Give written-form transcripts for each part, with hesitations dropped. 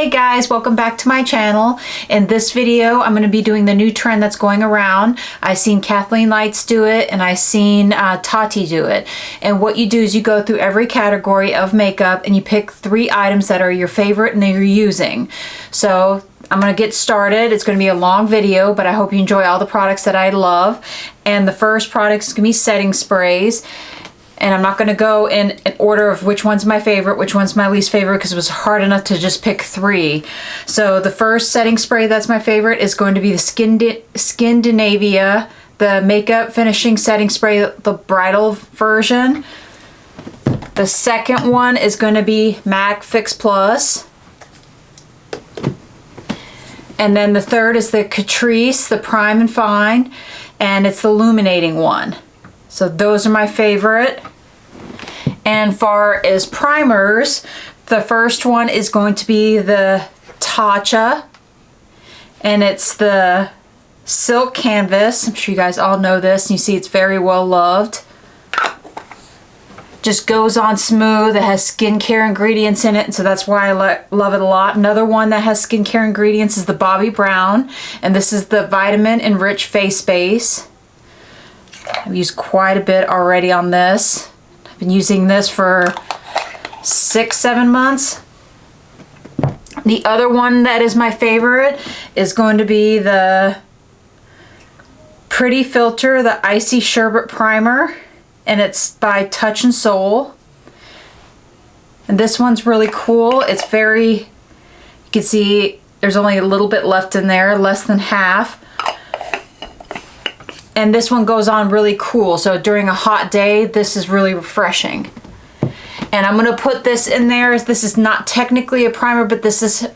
Hey guys, welcome back to my channel. In this video, I'm going to be doing the new trend that's going around. I've seen Kathleen Lights do it and I've seen Tati do it. And what you do is you go through every category of makeup and you pick 3 items that are your favorite and that you're using. So I'm going to get started. It's going to be a long video, but I hope you enjoy all the products that I love. And the first product is going to be setting sprays. And I'm not going to go in order of which one's my favorite, which one's my least favorite, because it was hard enough to just pick 3. So the first setting spray that's my favorite is going to be the Skindinavia, the makeup finishing setting spray, the bridal version. The second one is going to be MAC Fix Plus. And then the third is the Catrice, the Prime and Fine, and it's the illuminating one. So those are my favorite. And far as primers, the first one is going to be the Tatcha, and it's the Silk Canvas. I'm sure you guys all know this, and you see it's very well loved. Just goes on smooth. It has skincare ingredients in it, and so that's why I love it a lot. Another one that has skincare ingredients is the Bobbi Brown, and this is the Vitamin Enriched Face Base. I've used quite a bit already on this. I've been using this for 6-7 months. The other one that is my favorite is going to be the Pretty Filter, the Icy Sherbet Primer, and it's by Touch and Soul. And this one's really cool. It's very, you can see there's only a little bit left in there, less than half. And this one goes on really cool, so during a hot day, this is really refreshing. And I'm going to put this in there. This is not technically a primer, but this is,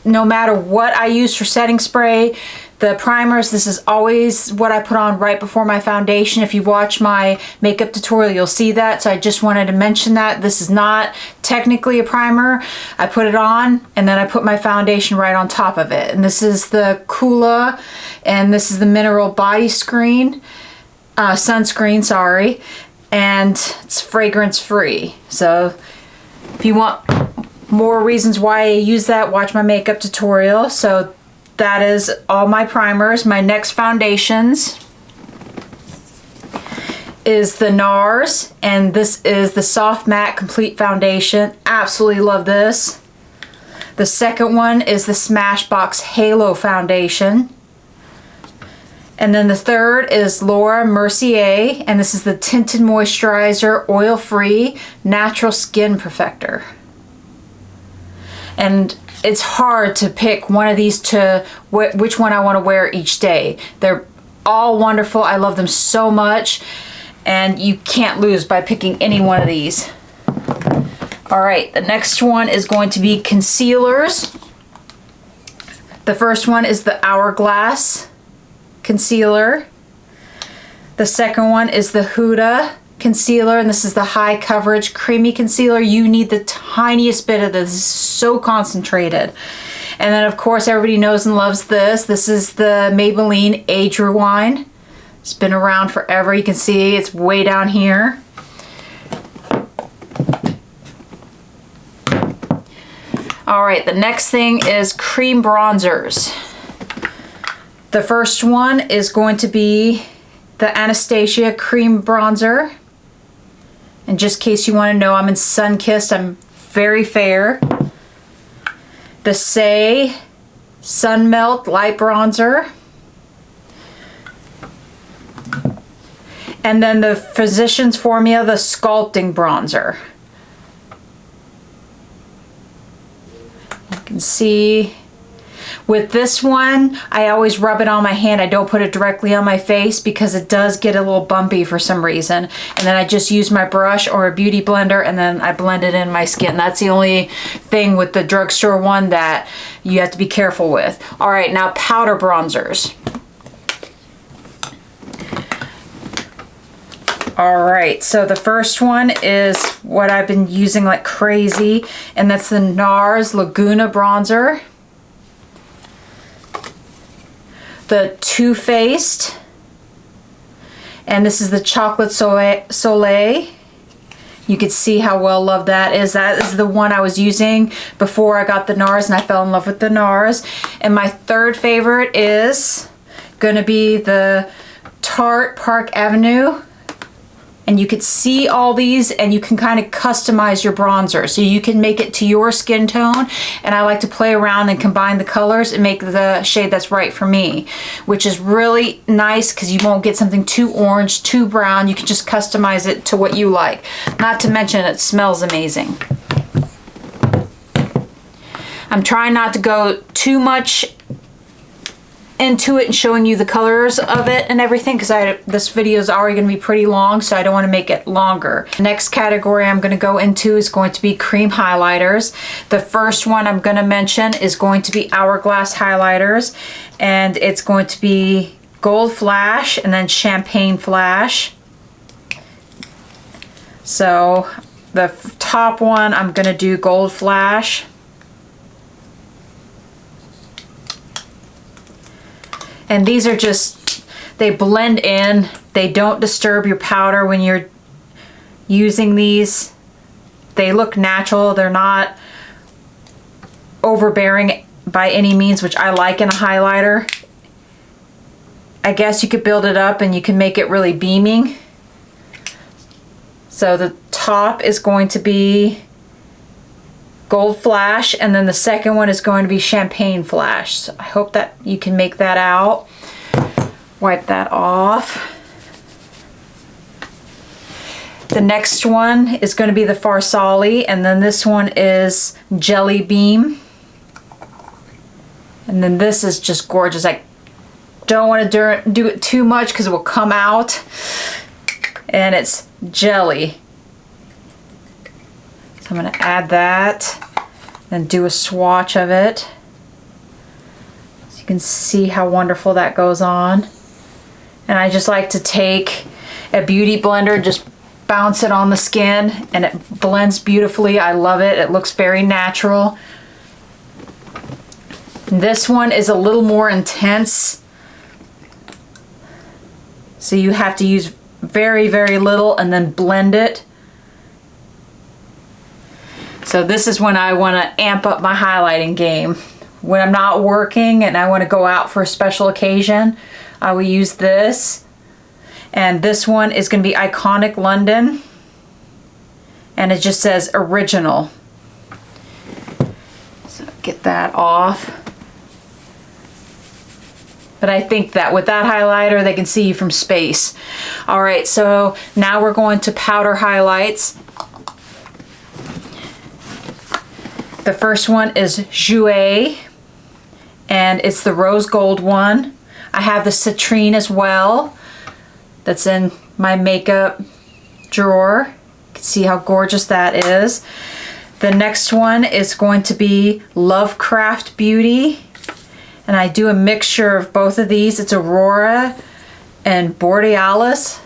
no matter what I use for setting spray, the primers, this is always what I put on right before my foundation. If you watch my makeup tutorial, you'll see that. So I just wanted to mention that. This is not technically a primer. I put it on and then I put my foundation right on top of it. And this is the Kula, and this is the Mineral Body Sunscreen, sorry. And it's fragrance free. So if you want more reasons why I use that, watch my makeup tutorial. So that is all my primers. My next foundations is the NARS, and this is the Soft Matte Complete Foundation. Absolutely love this. The second one is the Smashbox Halo Foundation. And then the third is Laura Mercier, and this is the Tinted Moisturizer Oil-Free Natural Skin Perfector. And it's hard to pick one of these to which one I want to wear each day. They're all wonderful. I love them so much, and you can't lose by picking any one of these. All right, the next one is going to be concealers. The first one is the Hourglass concealer. The second one is the Huda concealer, and this is the high coverage creamy concealer. You need the tiniest bit of this. This is so concentrated. And then of course everybody knows and loves this. This is the Maybelline Age Rewind. It's been around forever. You can see it's way down here. All right, the next thing is cream bronzers. The first one is going to be the Anastasia Cream Bronzer. And just in case you want to know, I'm in Sun-Kissed. I'm very fair. The Say Sun Melt Light Bronzer. And then the Physicians Formula, the Sculpting Bronzer. You can see with this one, I always rub it on my hand. I don't put it directly on my face because it does get a little bumpy for some reason. And then I just use my brush or a beauty blender and then I blend it in my skin. That's the only thing with the drugstore one that you have to be careful with. All right, now powder bronzers. All right, so the first one is what I've been using like crazy, and that's the NARS Laguna Bronzer. The Too Faced, and this is the Chocolate Soleil, You could see how well loved that is. That is the one I was using before I got the NARS, and I fell in love with the NARS. And my third favorite is going to be the Tarte Park Avenue. And you could see all these, and you can kind of customize your bronzer. So you can make it to your skin tone, and I like to play around and combine the colors and make the shade that's right for me, which is really nice because you won't get something too orange, too brown. You can just customize it to what you like. Not to mention it smells amazing. I'm trying not to go too much into it and showing you the colors of it and everything, because this video is already going to be pretty long, so I don't want to make it longer. The next category I'm going to go into is going to be cream highlighters. The first one I'm going to mention is going to be Hourglass highlighters, and it's going to be Gold Flash and then Champagne Flash. So the top one I'm going to do Gold Flash. And these are just, they blend in. They don't disturb your powder when you're using these. They look natural. They're not overbearing by any means, which I like in a highlighter. I guess you could build it up and you can make it really beaming. So the top is going to be Gold Flash, and then the second one is going to be Champagne Flash. So I hope that you can make that out. Wipe that off. The next one is going to be the Farsali, and then this one is Jelly Beam. And then this is just gorgeous. I don't want to do it too much because it will come out. And it's jelly. So I'm going to add that and do a swatch of it. So you can see how wonderful that goes on. And I just like to take a beauty blender, just bounce it on the skin, and it blends beautifully. I love it. It looks very natural. This one is a little more intense, so you have to use very, very little and then blend it. So this is when I want to amp up my highlighting game. When I'm not working and I want to go out for a special occasion, I will use this. And this one is going to be Iconic London, and it just says original. So get that off. But I think that with that highlighter, they can see you from space. All right, so now we're going to powder highlights. The first one is Jouer, and it's the rose gold one. I have the citrine as well. That's in my makeup drawer. You can see how gorgeous that is. The next one is going to be Lovecraft Beauty. And I do a mixture of both of these. It's Aurora and Borealis.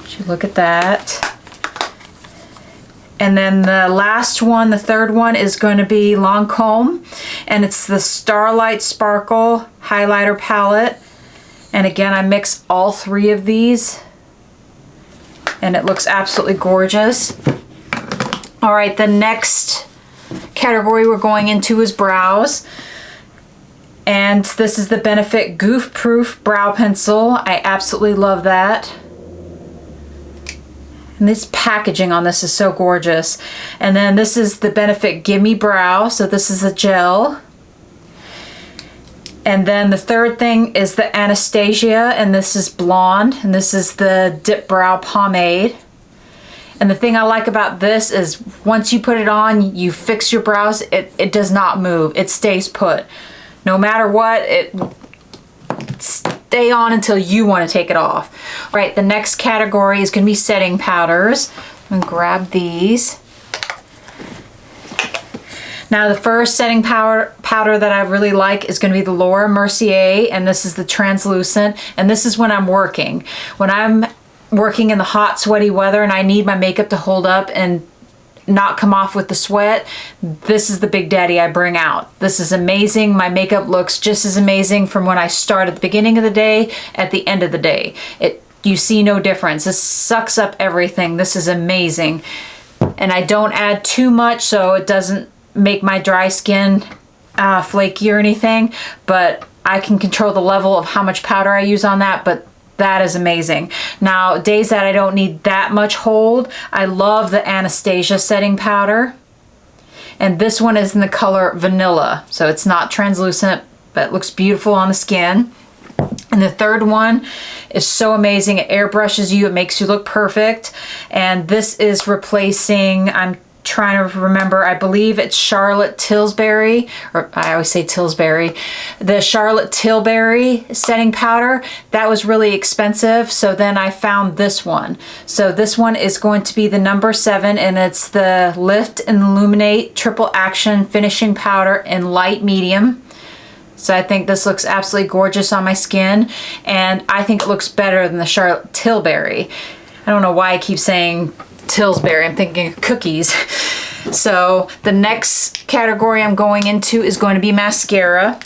Would you look at that? And then the last one, the third one, is going to be Lancome. And it's the Starlight Sparkle Highlighter Palette. And again, I mix all three of these. And it looks absolutely gorgeous. All right, the next category we're going into is brows, and this is the Benefit Goof Proof Brow Pencil. I absolutely love that, and this packaging on this is so gorgeous. And then this is the Benefit Gimme Brow, so this is a gel. And then the third thing is the Anastasia, and this is blonde, and this is the Dip Brow Pomade. And the thing I like about this is once you put it on, you fix your brows, it does not move. It stays put. No matter what, it stay on until you want to take it off. All right, the next category is going to be setting powders. I'm going to grab these. Now the first setting powder that I really like is going to be the Laura Mercier, and this is the translucent, and this is when I'm working. When I'm working in the hot, sweaty weather and I need my makeup to hold up and not come off with the sweat, this is the big daddy I bring out. This is amazing. My makeup looks just as amazing from when I start at the beginning of the day at the end of the day. You see no difference. This sucks up everything. This is amazing. And I don't add too much so it doesn't make my dry skin flaky or anything, but I can control the level of how much powder I use on that, but that is amazing. Now, days that I don't need that much hold, I love the Anastasia setting powder. And this one is in the color Vanilla, so it's not translucent, but it looks beautiful on the skin. And the third one is so amazing. It airbrushes you, it makes you look perfect. And this is replacing, I'm trying to remember, I believe it's Charlotte Tilbury, or I always say Tilbury, the Charlotte Tilbury setting powder. That was really expensive, so then I found this one. So this one is going to be the number 7, and it's the Lift and Illuminate Triple Action Finishing Powder in light medium. So I think this looks absolutely gorgeous on my skin, and I think it looks better than the Charlotte Tilbury. I don't know why I keep saying Tilbury, I'm thinking of cookies. So the next category I'm going into is going to be mascara.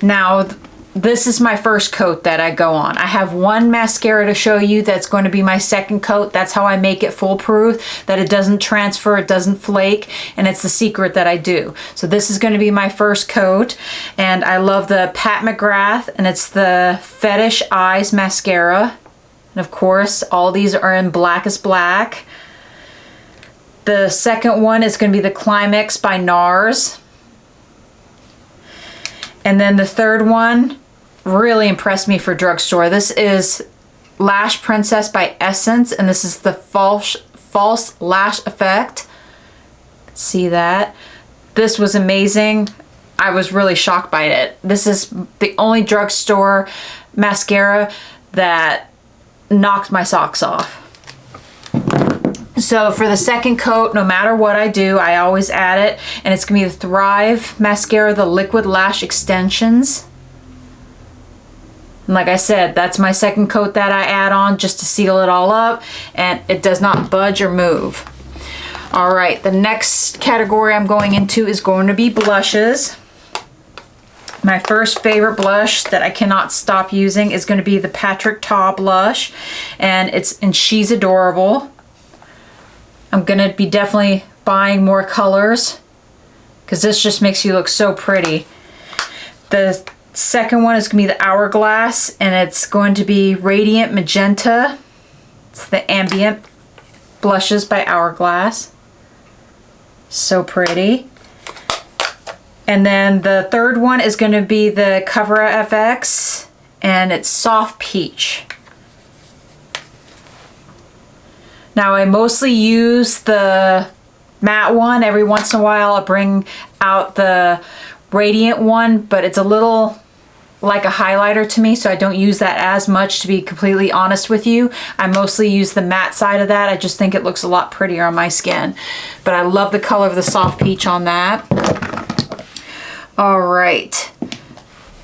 Now, this is my first coat that I go on. I have one mascara to show you that's going to be my second coat. That's how I make it foolproof, that it doesn't transfer, it doesn't flake, and it's the secret that I do. So this is going to be my first coat, and I love the Pat McGrath, and it's the Fetish Eyes Mascara. And of course, all these are in Blackest Black. The second one is going to be the Climax by NARS. And then the third one really impressed me for drugstore. This is Lash Princess by Essence, and this is the False Lash Effect. See that? This was amazing. I was really shocked by it. This is the only drugstore mascara that knocked my socks off. So for the second coat, no matter what I do, I always add it, and it's gonna be the Thrive Mascara, the Liquid Lash Extensions. And like I said, that's my second coat that I add on just to seal it all up, and it does not budge or move. All right, the next category I'm going into is going to be blushes. My first favorite blush that I cannot stop using is going to be the Patrick Ta blush, and it's in She's Adorable. I'm going to be definitely buying more colors because this just makes you look so pretty. The second one is going to be the Hourglass, and it's going to be Radiant Magenta. It's the Ambient Blushes by Hourglass. So pretty. And then the third one is going to be the Cover FX, and it's Soft Peach. Now I mostly use the matte one. Every once in a while I'll bring out the radiant one, but it's a little like a highlighter to me, so I don't use that as much, to be completely honest with you. I mostly use the matte side of that. I just think it looks a lot prettier on my skin. But I love the color of the Soft Peach on that. All right,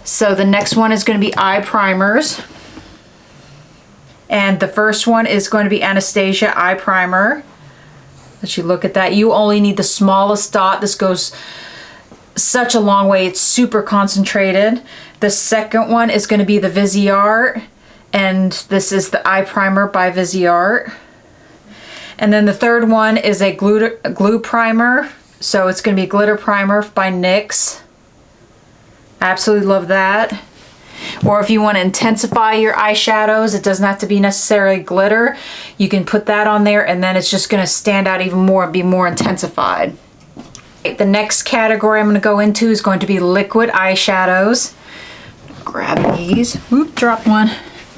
so the next one is going to be eye primers. And the first one is going to be Anastasia Eye Primer. Let you look at that. You only need the smallest dot. This goes such a long way. It's super concentrated. The second one is going to be the Viseart, and this is the Eye Primer by Viseart. And then the third one is a glue primer. So it's going to be Glitter Primer by NYX. I absolutely love that. Or if you want to intensify your eyeshadows, it doesn't have to be necessarily glitter. You can put that on there, and then it's just going to stand out even more and be more intensified. The next category I'm going to go into is going to be liquid eyeshadows. Grab these. Oop, drop one.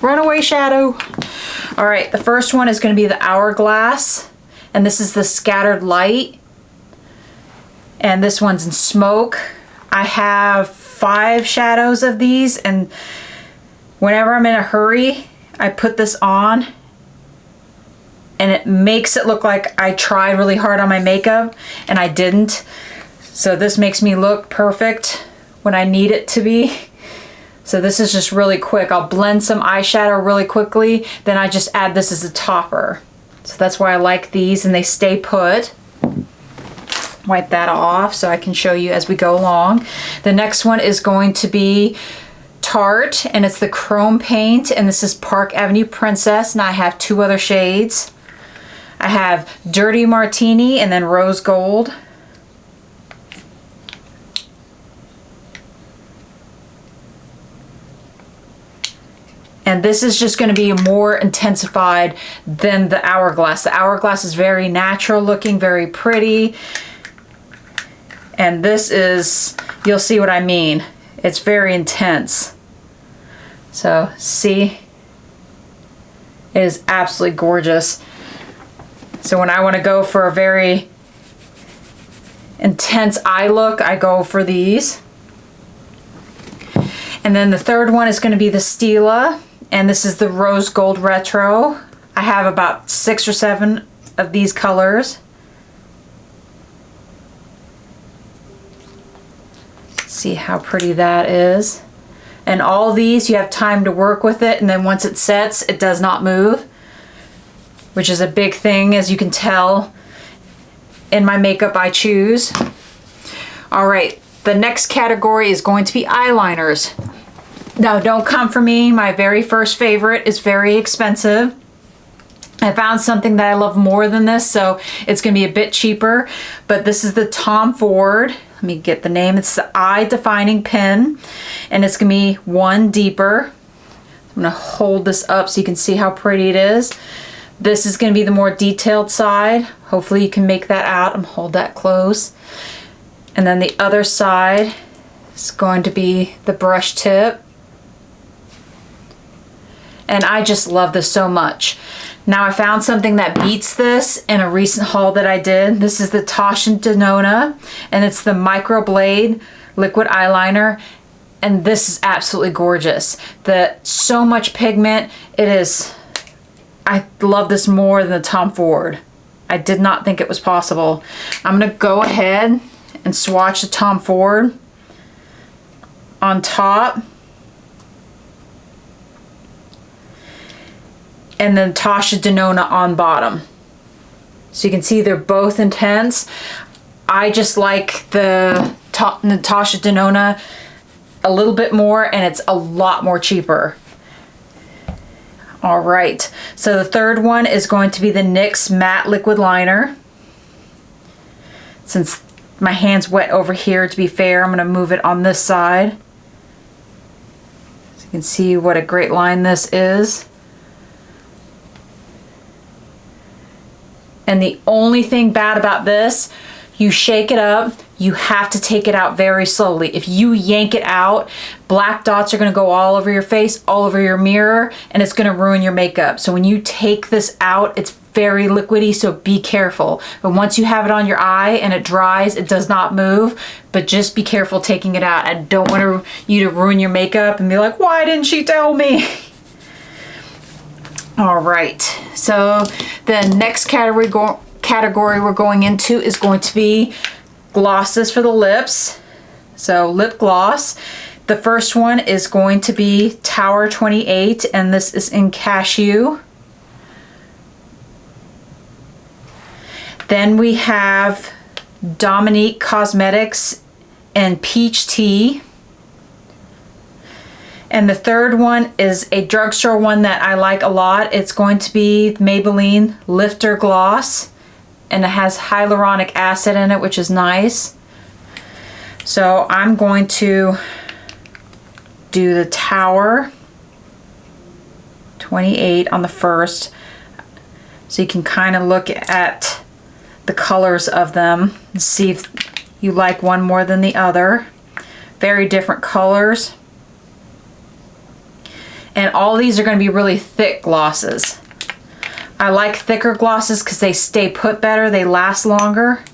Runaway shadow. All right, the first one is going to be the Hourglass, and this is the Scattered Light. And this one's in Smoke. I have 5 shadows of these, and whenever I'm in a hurry, I put this on, and it makes it look like I tried really hard on my makeup, and I didn't. So this makes me look perfect when I need it to be. So this is just really quick. I'll blend some eyeshadow really quickly, then I just add this as a topper. So that's why I like these, and they stay put. Wipe that off so I can show you as we go along. The next one is going to be Tarte, and it's the Chrome Paint, and this is Park Avenue Princess, and I have 2 other shades. I have Dirty Martini and then Rose Gold. And this is just going to be more intensified than the Hourglass. The Hourglass is very natural looking, very pretty. And this is, you'll see what I mean. It's very intense. So, see? It is absolutely gorgeous. So when I want to go for a very intense eye look, I go for these. And then the third one is going to be the Stila. And this is the Rose Gold Retro. I have about 6 or 7 of these colors. See how pretty that is. And all these, you have time to work with it, and then once it sets, it does not move, which is a big thing, as you can tell in my makeup I choose. All right, the next category is going to be eyeliners. Now, don't come for me. My very first favorite is very expensive. I found something that I love more than this, so it's going to be a bit cheaper. But this is the Tom Ford. Let me get the name. It's the Eye Defining Pen, and it's going to be 1 deeper. I'm going to hold this up so you can see how pretty it is. This is going to be the more detailed side. Hopefully you can make that out. I'm going to hold that close. And then the other side is going to be the brush tip. And I just love this so much. Now I found something that beats this in a recent haul that I did. This is the Tosha Denona, and it's the Microblade Liquid Eyeliner. And this is absolutely gorgeous. So much pigment. It is, I love this more than the Tom Ford. I did not think it was possible. I'm gonna go ahead and swatch the Tom Ford on top. And then Tosha Denona on bottom. So you can see they're both intense. I just like the Tosha Denona a little bit more, and it's a lot more cheaper. All right, so the third one is going to be the NYX Matte Liquid Liner. Since my hand's wet over here, to be fair, I'm gonna move it on this side. So you can see what a great line this is. And the only thing bad about this, you shake it up, you have to take it out very slowly. If you yank it out, black dots are gonna go all over your face, all over your mirror, and it's gonna ruin your makeup. So when you take this out, it's very liquidy, so be careful. But once you have it on your eye and it dries, it does not move, but just be careful taking it out. I don't want you to ruin your makeup and be like, why didn't she tell me? All right, so the next category we're going into is going to be glosses for the lips. So lip gloss. The first one is going to be Tower 28, and this is in Cashew. Then we have Dominique Cosmetics in Peach Tea. And the third one is a drugstore one that I like a lot. It's going to be Maybelline Lifter Gloss, and it has hyaluronic acid in it, which is nice. So I'm going to do the Tower 28 on the first, so you can kind of look at the colors of them and see if you like one more than the other. Very different colors. And all these are going to be really thick glosses. I like thicker glosses because they stay put better, they last longer.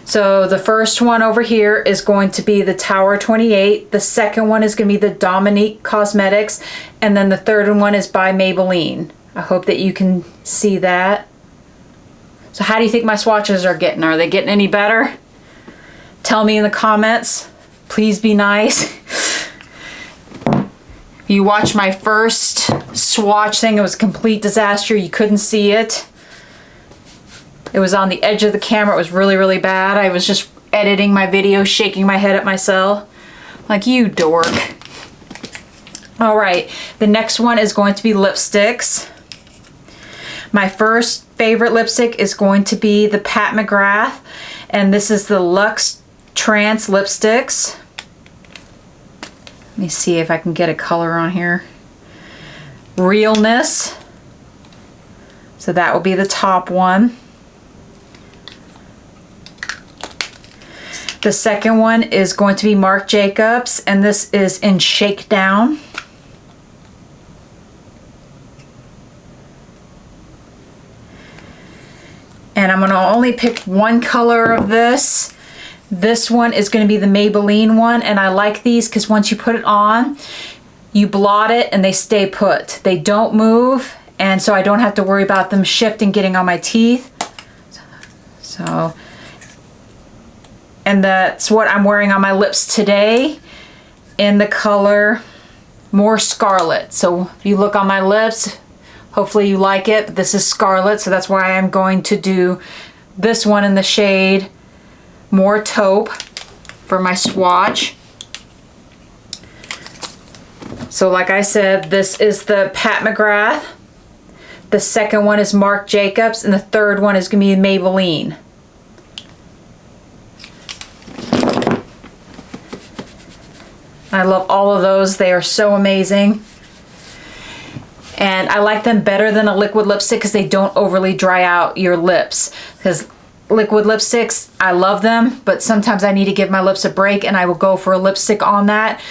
So the first one over here is going to be the Tower 28. The second one is going to be the Dominique Cosmetics. And then the third one is by Maybelline. I hope that you can see that. So how do you think my swatches are getting? Are they getting any better? Tell me in the comments. Please be nice. If you watched my first swatch thing, it was a complete disaster. You couldn't see it. It was on the edge of the camera. It was really, really bad. I was just editing my video, shaking my head at myself. Like, you dork. All right, the next one is going to be lipsticks. My first favorite lipstick is going to be the Pat McGrath, and this is the Luxe Trance lipsticks. Let me see if I can get a color on here. Realness. So that will be the top one. The second one is going to be Marc Jacobs, and this is in Shakedown. And I'm going to only pick one color of this. This one is going to be the Maybelline one, and I like these because once you put it on, you blot it and they stay put. They don't move, and so I don't have to worry about them shifting, getting on my teeth. So, and that's what I'm wearing on my lips today in the color More Scarlet. So if you look on my lips, hopefully you like it, but this is Scarlet, so that's why I'm going to do this one in the shade More Taupe for my swatch. So like I said, this is the Pat McGrath. The second one is Marc Jacobs, and the third one is going to be Maybelline. I love all of those. They are so amazing. And I like them better than a liquid lipstick because they don't overly dry out your lips. Because liquid lipsticks, I love them, but sometimes I need to give my lips a break, and I will go for a lipstick on that.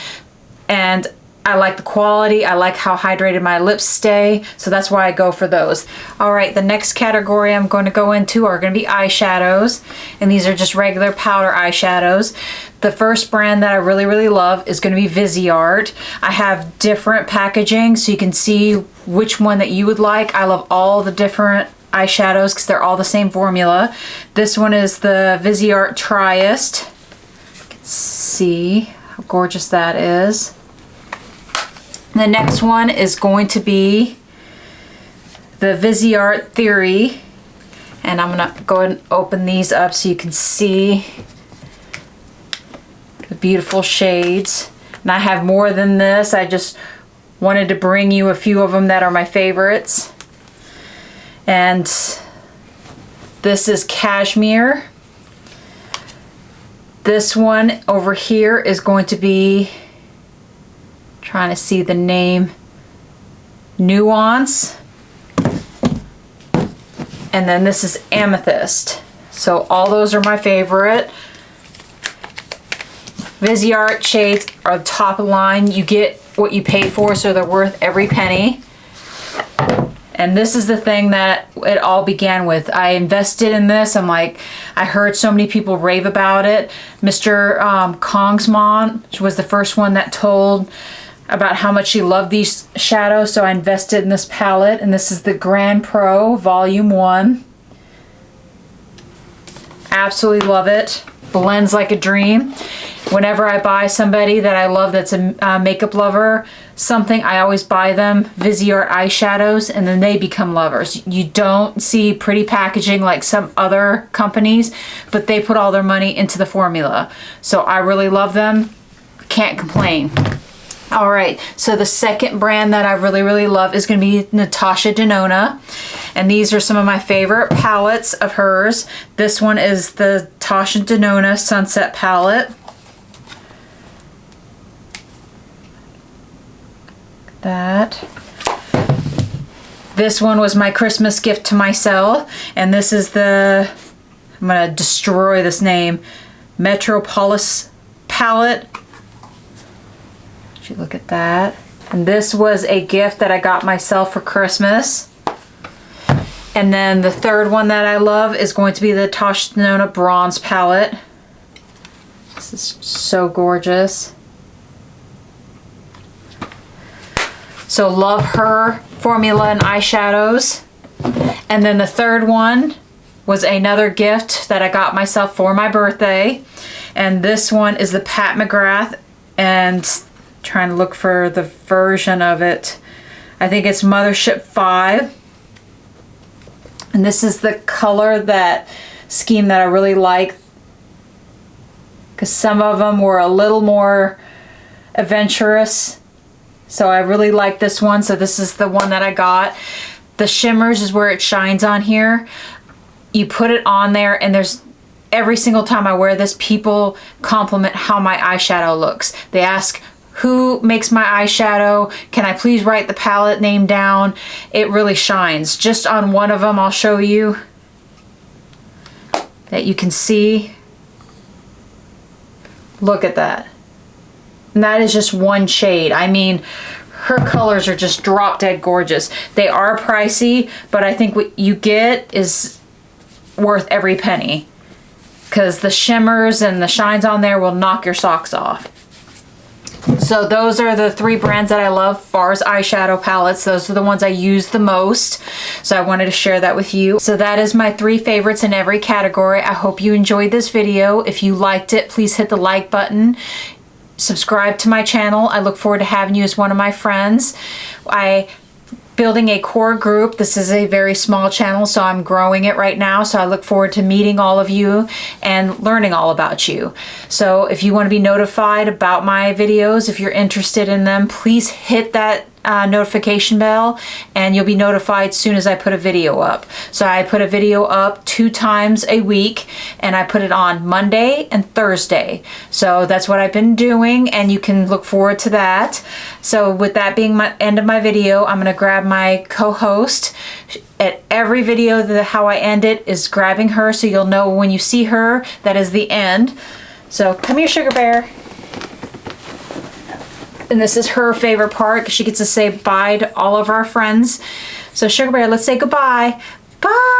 And I like the quality. I like how hydrated my lips stay. So that's why I go for those. All right, the next category I'm going to go into are going to be eyeshadows. And these are just regular powder eyeshadows. The first brand that I really, really love is going to be Viseart. I have different packaging so you can see which one that you would like. I love all the different eyeshadows because they're all the same formula. This one is the Viseart Triest. You can see how gorgeous that is. The next one is going to be the Viseart Theory, and I'm going to go ahead and open these up so you can see the beautiful shades. And I have more than this. I just wanted to bring you a few of them that are my favorites. And this is Cashmere. This one over here is going to be, trying to see the name, Nuance. And then this is Amethyst. So all those are my favorite. Viseart shades are the top of the line. You get what you pay for, so they're worth every penny. And this is the thing that it all began with. I invested in this. I'm like, I heard so many people rave about it. Mr. Kongsman was the first one that told about how much she loved these shadows, so I invested in this palette, and this is the Grand Pro Volume 1. Absolutely love it. Blends like a dream. Whenever I buy somebody that I love that's a makeup lover, something, I always buy them Viseart eyeshadows, and then they become lovers. You don't see pretty packaging like some other companies, but they put all their money into the formula. So I really love them. Can't complain. All right, so the second brand that I really, really love is going to be Natasha Denona. And these are some of my favorite palettes of hers. This one is the Natasha Denona Sunset Palette. That. This one was my Christmas gift to myself. And this is the, I'm going to destroy this name, Metropolis Palette. Look at that. And this was a gift that I got myself for Christmas. And then the third one that I love is going to be the Natasha Denona Bronze Palette. This is so gorgeous. So love her formula and eyeshadows. And then the third one was another gift that I got myself for my birthday. And this one is the Pat McGrath, and trying to look for the version of it. I think it's Mothership 5. And this is the color, that scheme that I really like. because some of them were a little more adventurous. So I really like this one. So this is the one that I got. The shimmers is where it shines on here. You put it on there, and there's every single time I wear this, people compliment how my eyeshadow looks. They ask, who makes my eyeshadow? Can I please write the palette name down? It really shines. Just on one of them, I'll show you that you can see. Look at that. And that is just one shade. I mean, her colors are just drop dead gorgeous. They are pricey, but I think what you get is worth every penny, because the shimmers and the shines on there will knock your socks off. So those are the 3 brands that I love as far as eyeshadow palettes. Those are the ones I use the most. So I wanted to share that with you. So that is my 3 favorites in every category. I hope you enjoyed this video. If you liked it, please hit the like button. Subscribe to my channel. I look forward to having you as one of my friends. Building a core group. This is a very small channel, so I'm growing it right now. So I look forward to meeting all of you and learning all about you. So if you want to be notified about my videos, if you're interested in them, please hit that notification bell, and you'll be notified as soon as I put a video up. So I put a video up 2 times a week, and I put it on Monday and Thursday. So that's what I've been doing, and you can look forward to that. So with that being my end of my video, I'm gonna grab my co-host. At every video, how I end it is grabbing her, so you'll know when you see her that is the end. So come here, Sugar Bear. And this is her favorite part, because she gets to say bye to all of our friends. So Sugar Bear, let's say goodbye. Bye!